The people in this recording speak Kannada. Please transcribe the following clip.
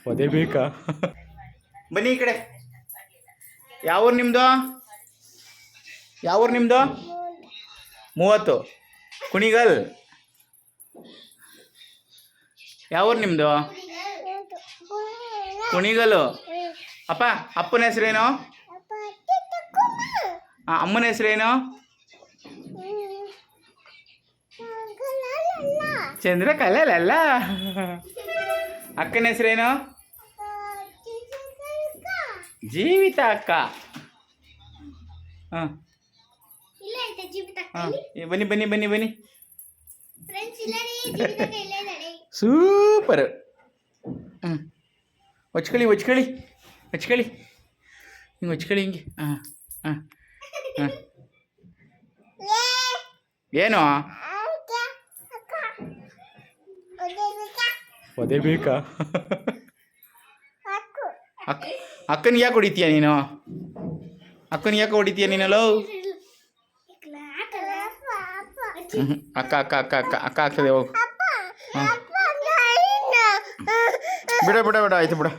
ಪದೇ ಬೇಕಾ? ಬನ್ನಿ ಈ ಕಡೆ. ಯಾವ ಊರು ನಿಮ್ಮದು? ಯಾವ ಊರು ನಿಮ್ಮದು? 30 ಕುಣಿಗಲ್. ಯಾವ ಊರು ನಿಮ್ಮದು? ಕುಣಿಗಲ್ಲು. ಅಪ್ಪ ಅಪ್ಪನ ಹೆಸರೇನು? ಅಮ್ಮನ ಹೆಸರೇನು? ಚಂದ್ರಕಲಲ್ಲ. ಅಕ್ಕನ ಹೆಸರೇನು? ಜೀವಿತ ಅಕ್ಕ. ಹಾಂ ಬನ್ನಿ ಬನ್ನಿ ಬನ್ನಿ ಬನ್ನಿ. ಸೂಪರ್. ಹೊಚ್ಕೊಳ್ಳಿ ಹೊಚ್ಕೊಳ್ಳಿ ಹೊಚ್ಕೊಳ್ಳಿ ಹಿಂಗೆ ಹೊಚ್ಕೊಳ್ಳಿ ಹಿಂಗೆ. ಹಾಂ ಹಾಂ ಹಾಂ. ಏನು ಪದೇ ಬೇಕಾ? ಅಕ್ಕನಿಗೆ ಯಾಕೆ ಹೊಡಿತೀಯ ನೀನು? ಅಕ್ಕನಿಗೆ ಯಾಕೆ ಹೊಡಿತೀಯ ನೀನಲ್ಲೋ? ಅಕ್ಕ ಅಕ್ಕ ಅಕ್ಕ ಅಕ್ಕ ಅಕ್ಕ ಆಗ್ತದೆ ಹೋಗು. ಬಿಡ ಬಿಡ ಬಿಡ ಆಯ್ತು ಬಿಡ.